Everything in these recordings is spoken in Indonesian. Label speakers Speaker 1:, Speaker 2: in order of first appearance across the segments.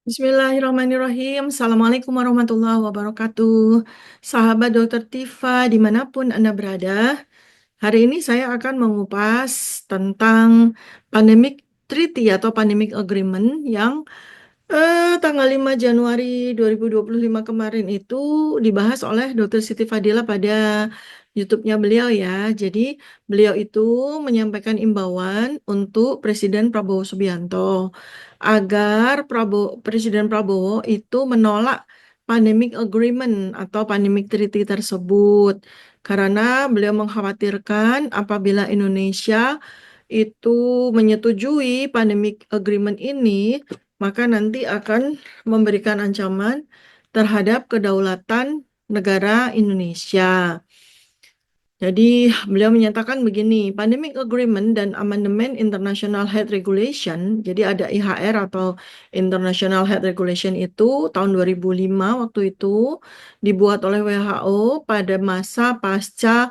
Speaker 1: Bismillahirrahmanirrahim. Assalamualaikum warahmatullahi wabarakatuh. Sahabat Dokter Tifa, dimanapun Anda berada, hari ini saya akan mengupas tentang pandemic treaty atau pandemic agreement yang tanggal 5 Januari 2025 kemarin itu dibahas oleh Dr. Siti Fadila pada YouTube-nya beliau ya. Jadi beliau itu menyampaikan imbauan untuk Presiden Prabowo Subianto agar Presiden Prabowo itu menolak pandemic agreement atau pandemic treaty tersebut karena beliau mengkhawatirkan apabila Indonesia itu menyetujui pandemic agreement ini, maka nanti akan memberikan ancaman terhadap kedaulatan negara Indonesia. Jadi beliau menyatakan begini, Pandemic Agreement dan Amendment International Health Regulation, jadi ada IHR atau International Health Regulation itu tahun 2005 waktu itu dibuat oleh WHO pada masa pasca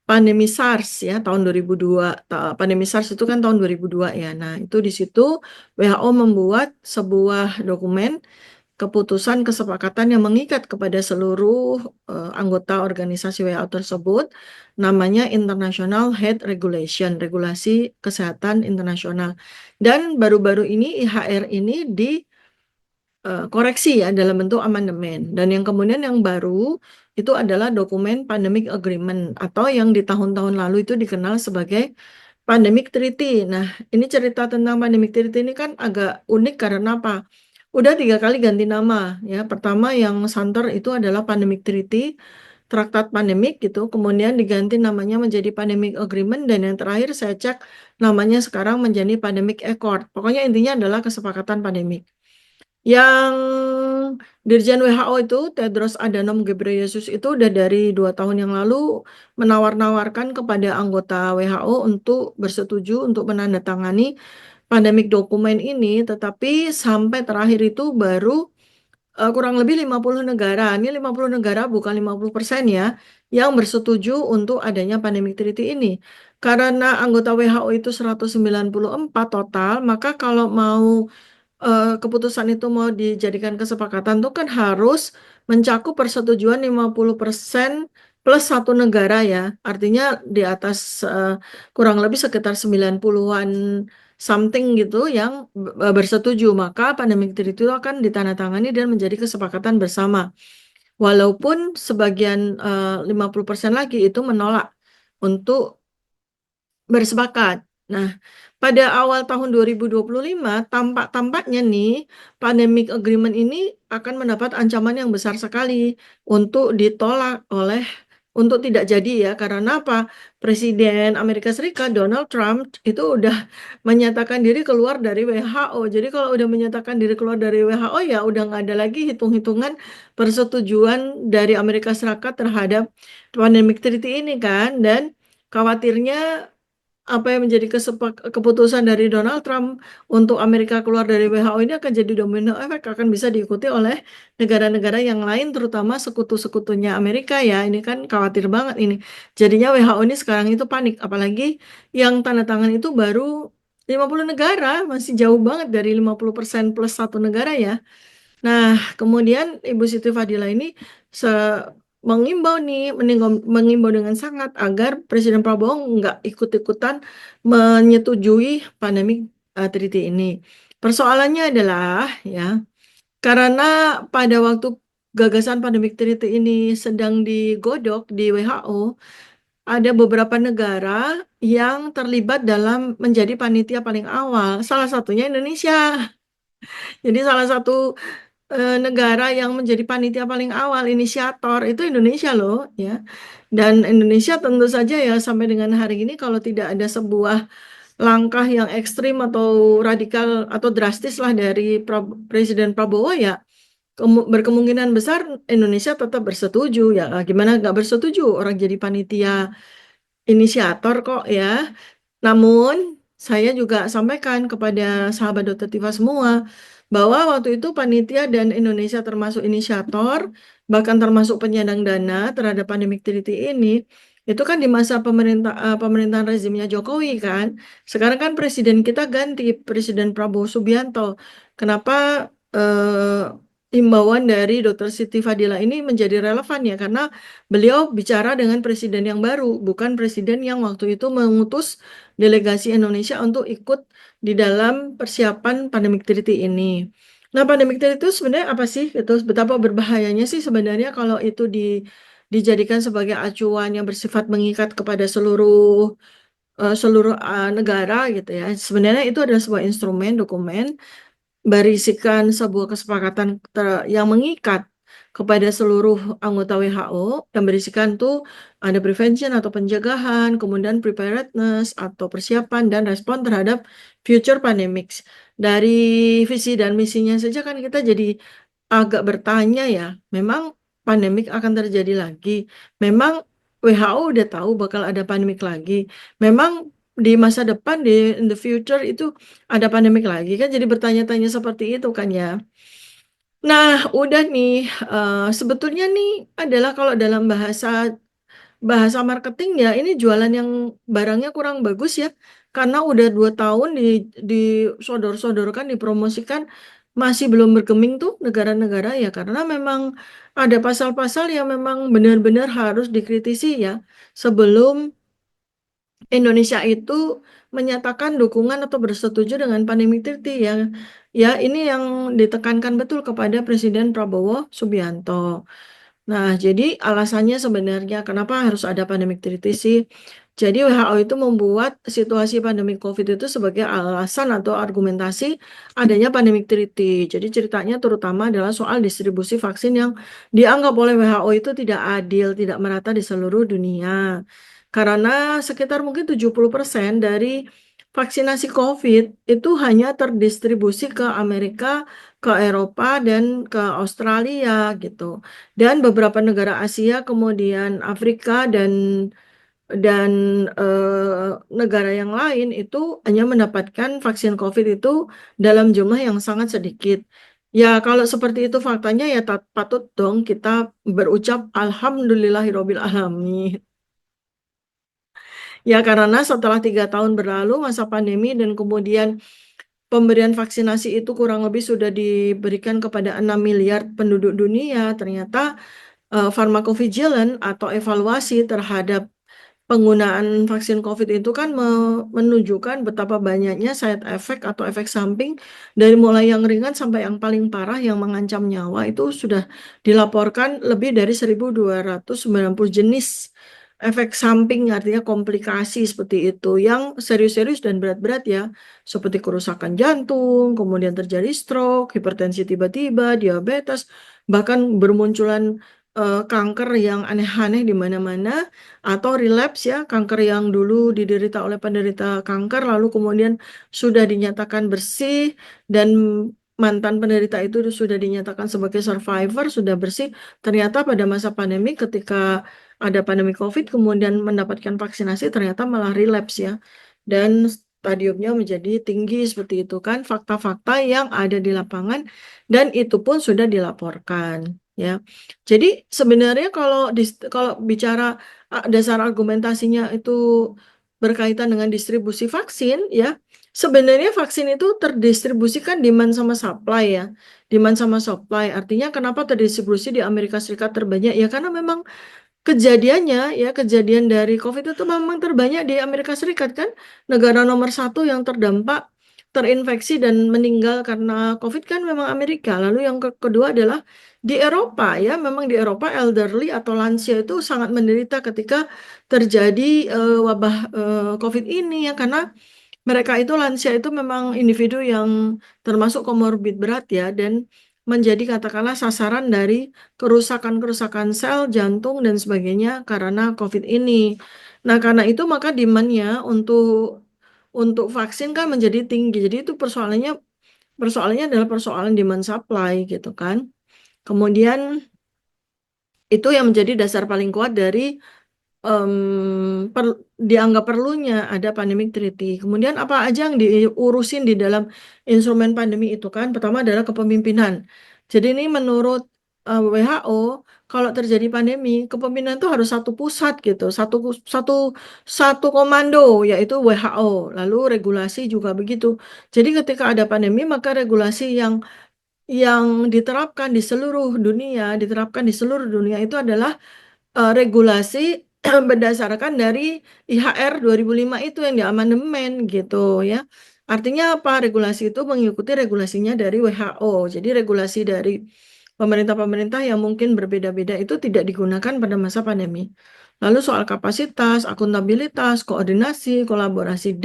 Speaker 1: pandemi SARS ya tahun 2002. Pandemi SARS itu kan tahun 2002 ya. Nah, itu di situ WHO membuat sebuah dokumen keputusan kesepakatan yang mengikat kepada seluruh anggota organisasi WHO tersebut, namanya International Health Regulation, regulasi kesehatan internasional. Dan baru-baru ini IHR ini koreksi ya dalam bentuk amandemen. Dan yang kemudian yang baru itu adalah dokumen Pandemic Agreement atau yang di tahun-tahun lalu itu dikenal sebagai Pandemic Treaty. Nah, ini cerita tentang Pandemic Treaty ini kan agak unik karena apa? Udah 3 kali ganti nama ya. Pertama yang santer itu adalah Pandemic Treaty, Traktat Pandemik gitu. Kemudian diganti namanya menjadi Pandemic Agreement dan yang terakhir saya cek namanya sekarang menjadi Pandemic Accord. Pokoknya intinya adalah kesepakatan pandemik. Yang Dirjen WHO itu Tedros Adhanom Ghebreyesus itu udah dari 2 tahun yang lalu menawar-nawarkan kepada anggota WHO untuk bersetuju untuk menandatangani pandemic dokumen ini, tetapi sampai terakhir itu baru kurang lebih 50 negara. Ini 50 negara bukan 50% ya yang bersetuju untuk adanya pandemic treaty ini. Karena anggota WHO itu 194 total, maka kalau mau keputusan itu mau dijadikan kesepakatan tuh kan harus mencakup persetujuan 50% plus satu negara ya. Artinya di atas kurang lebih sekitar 90-an something gitu yang bersetuju. Maka pandemic treaty itu akan ditandatangani dan menjadi kesepakatan bersama. Walaupun sebagian 50% lagi itu menolak untuk bersepakat. Nah, pada awal tahun 2025, tampak-tampaknya nih, pandemic agreement ini akan mendapat ancaman yang besar sekali untuk ditolak untuk tidak jadi ya. Karena apa? Presiden Amerika Serikat Donald Trump itu udah menyatakan diri keluar dari WHO. Jadi kalau udah menyatakan diri keluar dari WHO ya udah nggak ada lagi hitung-hitungan persetujuan dari Amerika Serikat terhadap pandemic treaty ini kan. Dan khawatirnya apa yang menjadi keputusan dari Donald Trump untuk Amerika keluar dari WHO ini akan jadi domino efek, akan bisa diikuti oleh negara-negara yang lain, terutama sekutu-sekutunya Amerika ya. Ini kan khawatir banget ini. Jadinya WHO ini sekarang itu panik, apalagi yang tanda tangan itu baru 50 negara, masih jauh banget dari 50% plus satu negara ya. Nah, kemudian Ibu Siti Fadila ini mengimbau nih, mengimbau dengan sangat agar Presiden Prabowo nggak ikut-ikutan menyetujui pandemi treaty ini. Persoalannya adalah ya, karena pada waktu gagasan pandemic treaty ini sedang digodok di WHO, ada beberapa negara yang terlibat dalam menjadi panitia paling awal. Salah satunya Indonesia. Jadi salah satu negara yang menjadi panitia paling awal inisiator itu Indonesia loh ya. Dan Indonesia tentu saja ya sampai dengan hari ini kalau tidak ada sebuah langkah yang ekstrim atau radikal atau drastis lah dari Presiden Prabowo ya berkemungkinan besar Indonesia tetap bersetuju ya. Gimana nggak bersetuju orang jadi panitia inisiator kok ya. Namun, saya juga sampaikan kepada sahabat Dokter Tifa semua bahwa waktu itu panitia dan Indonesia termasuk inisiator, bahkan termasuk penyandang dana terhadap pandemic treaty ini, itu kan di masa pemerintahan rezimnya Jokowi kan. Sekarang kan presiden kita ganti, Presiden Prabowo Subianto. Kenapa eh, imbauan dari Dr. Siti Fadila ini menjadi relevan ya karena beliau bicara dengan presiden yang baru, bukan presiden yang waktu itu mengutus delegasi Indonesia untuk ikut di dalam persiapan pandemic treaty ini. Nah, pandemic treaty itu sebenarnya apa sih? Itu betapa berbahayanya sih sebenarnya kalau itu dijadikan sebagai acuan yang bersifat mengikat kepada seluruh negara gitu ya. Sebenarnya itu adalah sebuah instrumen dokumen berisikan sebuah kesepakatan yang mengikat kepada seluruh anggota WHO yang berisikan tuh ada prevention atau pencegahan, kemudian preparedness atau persiapan dan respon terhadap future pandemics. Dari visi dan misinya saja kan kita jadi agak bertanya ya, memang pandemik akan terjadi lagi. Memang WHO udah tahu bakal ada pandemik lagi. Memang di masa depan in the future itu ada pandemik lagi kan jadi bertanya-tanya seperti itu kan ya. Nah, udah nih sebetulnya nih adalah kalau dalam bahasa bahasa marketing ya ini jualan yang barangnya kurang bagus ya karena udah 2 tahun disodor-sodorkan dipromosikan masih belum bergeming tuh negara-negara ya karena memang ada pasal-pasal yang memang benar-benar harus dikritisi ya sebelum Indonesia itu menyatakan dukungan atau bersetuju dengan pandemi treaty yang ya ini yang ditekankan betul kepada Presiden Prabowo Subianto. Nah, jadi alasannya sebenarnya kenapa harus ada pandemic treaty sih? Jadi WHO itu membuat situasi pandemi COVID itu sebagai alasan atau argumentasi adanya pandemic treaty. Jadi ceritanya terutama adalah soal distribusi vaksin yang dianggap oleh WHO itu tidak adil, tidak merata di seluruh dunia. Karena sekitar mungkin 70% dari vaksinasi COVID itu hanya terdistribusi ke Amerika, ke Eropa, dan ke Australia gitu. Dan beberapa negara Asia, kemudian Afrika dan negara yang lain itu hanya mendapatkan vaksin COVID itu dalam jumlah yang sangat sedikit. Ya, kalau seperti itu faktanya ya patut dong kita berucap Alhamdulillahirobbil alamin. Ya, karena setelah 3 tahun berlalu masa pandemi dan kemudian pemberian vaksinasi itu kurang lebih sudah diberikan kepada 6 miliar penduduk dunia, ternyata pharmacovigilance atau evaluasi terhadap penggunaan vaksin COVID itu kan menunjukkan betapa banyaknya side effect atau efek samping dari mulai yang ringan sampai yang paling parah yang mengancam nyawa itu sudah dilaporkan lebih dari 1.290 jenis efek samping artinya komplikasi seperti itu yang serius-serius dan berat-berat ya seperti kerusakan jantung, kemudian terjadi stroke, hipertensi tiba-tiba, diabetes, bahkan bermunculan kanker yang aneh-aneh di mana-mana atau relapse ya kanker yang dulu diderita oleh penderita kanker lalu kemudian sudah dinyatakan bersih dan mantan penderita itu sudah dinyatakan sebagai survivor sudah bersih ternyata pada masa pandemi ketika ada pandemi COVID kemudian mendapatkan vaksinasi ternyata malah relapse ya dan stadiumnya menjadi tinggi seperti itu kan fakta-fakta yang ada di lapangan dan itu pun sudah dilaporkan ya. Jadi sebenarnya kalau bicara dasar argumentasinya itu berkaitan dengan distribusi vaksin ya sebenarnya vaksin itu terdistribusikan demand sama supply ya demand sama supply artinya kenapa terdistribusi di Amerika Serikat terbanyak ya karena memang kejadiannya ya kejadian dari COVID itu memang terbanyak di Amerika Serikat kan negara nomor satu yang terdampak terinfeksi dan meninggal karena COVID kan memang Amerika lalu yang kedua adalah di Eropa ya memang di Eropa elderly atau lansia itu sangat menderita ketika terjadi wabah COVID ini ya karena mereka itu lansia itu memang individu yang termasuk komorbid berat ya dan menjadi katakanlah sasaran dari kerusakan-kerusakan sel, jantung dan sebagainya karena COVID ini. Nah, karena itu maka demand-nya untuk vaksin kan menjadi tinggi. Jadi itu persoalannya adalah persoalan demand supply gitu kan. Kemudian itu yang menjadi dasar paling kuat dari dianggap perlunya ada pandemic treaty. Kemudian apa aja yang diurusin di dalam instrumen pandemi itu kan? Pertama adalah kepemimpinan. Jadi ini menurut WHO kalau terjadi pandemi, kepemimpinan itu harus satu pusat gitu, satu satu komando yaitu WHO. Lalu regulasi juga begitu. Jadi ketika ada pandemi maka regulasi yang yang diterapkan di seluruh dunia itu adalah regulasi berdasarkan dari IHR 2005 itu yang diamandemen gitu ya. Artinya apa? Regulasi itu mengikuti regulasinya dari WHO. Jadi regulasi dari pemerintah-pemerintah yang mungkin berbeda-beda itu tidak digunakan pada masa pandemi. Lalu soal kapasitas, akuntabilitas, koordinasi, kolaborasi,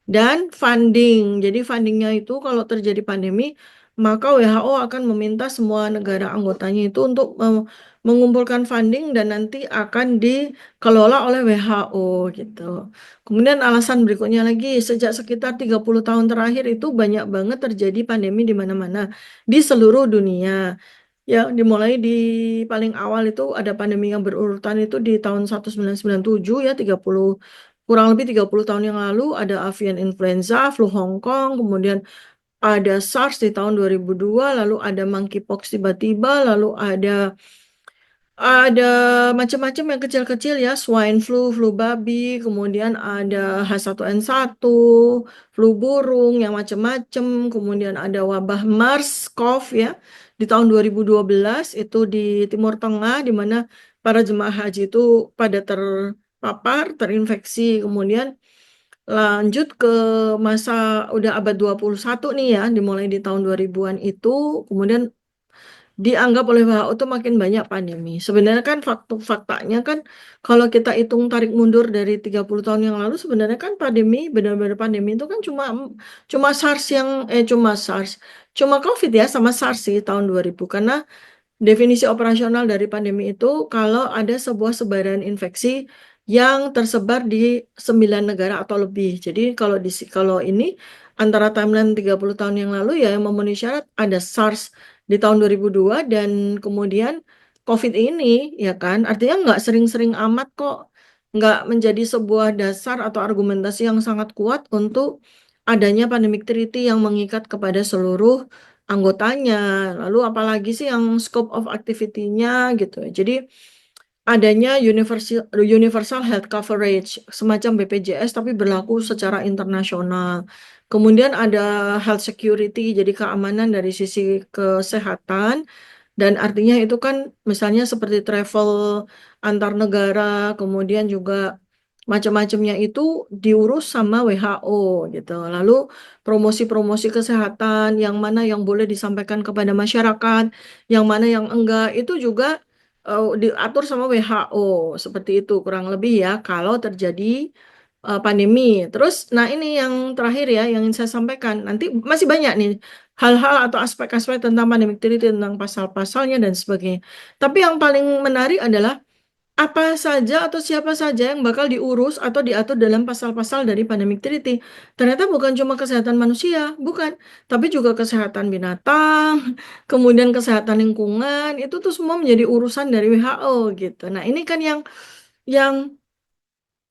Speaker 1: dan funding. Jadi fundingnya itu kalau terjadi pandemi, maka WHO akan meminta semua negara anggotanya itu untuk mengumpulkan funding dan nanti akan dikelola oleh WHO gitu. Kemudian alasan berikutnya lagi, sejak sekitar 30 tahun terakhir itu banyak banget terjadi pandemi di mana-mana di seluruh dunia. Ya, dimulai di paling awal itu ada pandemi yang berurutan itu di tahun 1997 ya, 30 kurang lebih 30 tahun yang lalu ada avian influenza, flu Hong Kong, kemudian ada SARS di tahun 2002, lalu ada monkeypox tiba-tiba, lalu ada macam-macam yang kecil-kecil ya, swine flu, flu babi, kemudian ada H1N1, flu burung yang macam-macam, kemudian ada wabah MERS-CoV ya di tahun 2012 itu di Timur Tengah di mana para jemaah haji itu pada terpapar, terinfeksi, kemudian lanjut ke masa udah abad 21 nih ya, dimulai di tahun 2000-an itu, kemudian dianggap oleh WHO itu makin banyak pandemi. Sebenarnya kan faktanya kan kalau kita hitung tarik mundur dari 30 tahun yang lalu sebenarnya kan pandemi benar-benar pandemi itu kan cuma cuma SARS yang cuma SARS. Cuma COVID ya sama SARS sih tahun 2000 karena definisi operasional dari pandemi itu kalau ada sebuah sebaran infeksi yang tersebar di 9 negara atau lebih. Jadi kalau ini antara timeline 30 tahun yang lalu ya yang memenuhi syarat ada SARS di tahun 2002 dan kemudian COVID ini ya kan artinya nggak sering-sering amat kok nggak menjadi sebuah dasar atau argumentasi yang sangat kuat untuk adanya pandemic treaty yang mengikat kepada seluruh anggotanya. Lalu apalagi sih yang scope of activity-nya gitu. Jadi adanya universal health coverage semacam BPJS tapi berlaku secara internasional. Kemudian ada health security, jadi keamanan dari sisi kesehatan dan artinya itu kan misalnya seperti travel antar negara, kemudian juga macam-macamnya itu diurus sama WHO gitu. Lalu promosi-promosi kesehatan yang mana yang boleh disampaikan kepada masyarakat, yang mana yang enggak itu juga diatur sama WHO seperti itu kurang lebih ya kalau terjadi pandemi. Terus, nah ini yang terakhir ya yang ingin saya sampaikan. Nanti masih banyak nih hal-hal atau aspek-aspek tentang pandemic treaty, tentang pasal-pasalnya dan sebagainya. Tapi yang paling menarik adalah apa saja atau siapa saja yang bakal diurus atau diatur dalam pasal-pasal dari pandemic treaty. Ternyata bukan cuma kesehatan manusia, bukan, tapi juga kesehatan binatang, kemudian kesehatan lingkungan, itu tuh semua menjadi urusan dari WHO gitu. Nah, ini kan yang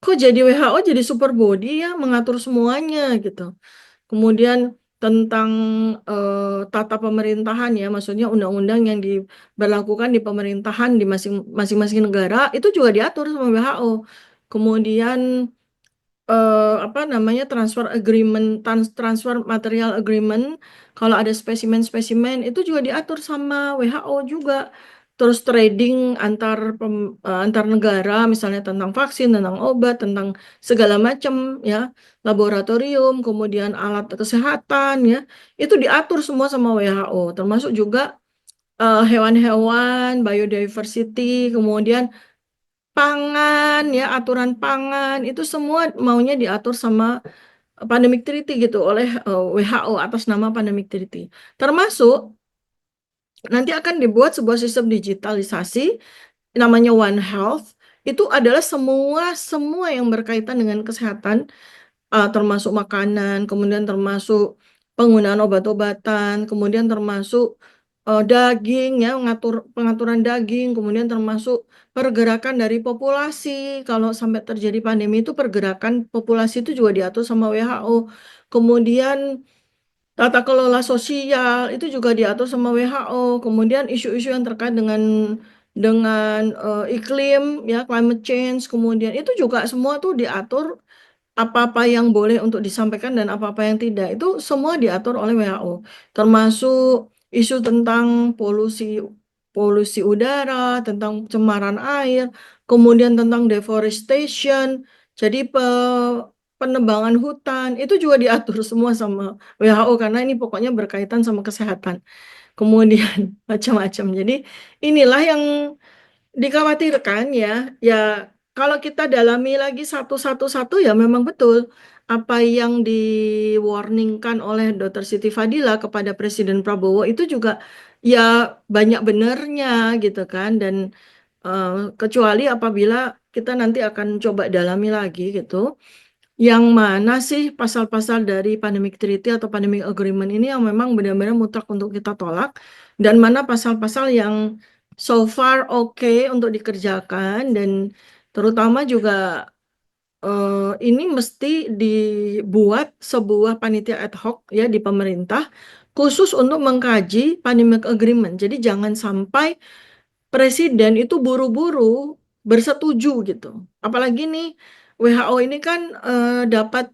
Speaker 1: kok jadi WHO jadi super body ya mengatur semuanya gitu. Kemudian tentang tata pemerintahan ya, maksudnya undang-undang yang diberlakukan di pemerintahan di masing-masing negara itu juga diatur sama WHO. Kemudian apa namanya transfer agreement, transfer material agreement, kalau ada spesimen-spesimen itu juga diatur sama WHO juga. Terus trading antar negara, misalnya tentang vaksin, tentang obat, tentang segala macam ya, laboratorium, kemudian alat kesehatan ya, itu diatur semua sama WHO, termasuk juga hewan-hewan, biodiversity, kemudian pangan ya, aturan pangan itu semua maunya diatur sama pandemic treaty gitu oleh WHO atas nama pandemic treaty. Termasuk nanti akan dibuat sebuah sistem digitalisasi namanya One Health. Itu adalah semua semua yang berkaitan dengan kesehatan termasuk makanan, kemudian termasuk penggunaan obat-obatan, kemudian termasuk daging ya, pengaturan daging, kemudian termasuk pergerakan dari populasi. Kalau sampai terjadi pandemi itu pergerakan populasi itu juga diatur sama WHO. Kemudian tata kelola sosial itu juga diatur sama WHO. Kemudian isu-isu yang terkait dengan iklim ya, climate change, kemudian itu juga semua tuh diatur apa-apa yang boleh untuk disampaikan dan apa-apa yang tidak itu semua diatur oleh WHO termasuk isu tentang polusi polusi udara, tentang pencemaran air, kemudian tentang deforestation, jadi penebangan hutan itu juga diatur semua sama WHO karena ini pokoknya berkaitan sama kesehatan. Kemudian macam-macam. Jadi inilah yang dikhawatirkan ya, ya kalau kita dalami lagi satu-satu ya memang betul apa yang di-warningkan oleh Dr. Siti Fadila kepada Presiden Prabowo itu juga ya banyak benernya gitu kan dan eh, kecuali apabila kita nanti akan coba dalami lagi gitu. Yang mana sih pasal-pasal dari Pandemic Treaty atau Pandemic Agreement ini yang memang benar-benar mutlak untuk kita tolak, dan mana pasal-pasal yang so far oke untuk dikerjakan, dan terutama juga ini mesti dibuat sebuah panitia ad hoc ya di pemerintah khusus untuk mengkaji Pandemic Agreement. Jadi jangan sampai presiden itu buru-buru bersetuju gitu. Apalagi nih WHO ini kan dapat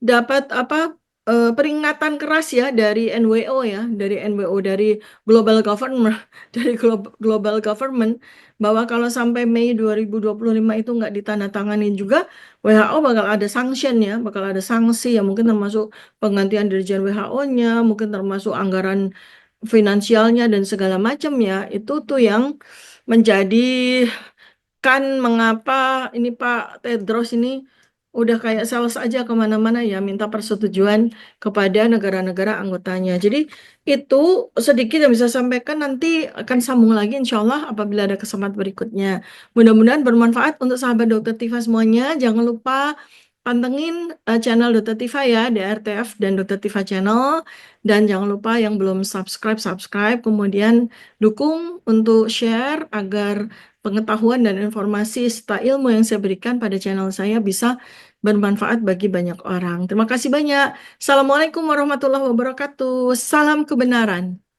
Speaker 1: dapat apa peringatan keras ya dari NWO ya, dari NWO, dari Global Government, dari Global Government, bahwa kalau sampai Mei 2025 itu nggak ditandatangani juga, WHO bakal ada sanction ya, bakal ada sanksi ya, mungkin termasuk penggantian dirjen WHO-nya, mungkin termasuk anggaran finansialnya dan segala macam ya. Itu tuh yang menjadi kan mengapa ini Pak Tedros ini udah kayak sales aja kemana-mana ya minta persetujuan kepada negara-negara anggotanya. Jadi itu sedikit yang bisa saya sampaikan, nanti akan sambung lagi insya Allah apabila ada kesempatan berikutnya. Mudah-mudahan bermanfaat untuk sahabat Dokter Tifa semuanya. Jangan lupa pantengin channel Dokter Tifa ya, DRTF dan Dokter Tifa Channel. Dan jangan lupa yang belum subscribe, subscribe. Kemudian dukung untuk share agar pengetahuan dan informasi serta ilmu yang saya berikan pada channel saya bisa bermanfaat bagi banyak orang. Terima kasih banyak. Assalamualaikum warahmatullahi wabarakatuh. Salam kebenaran.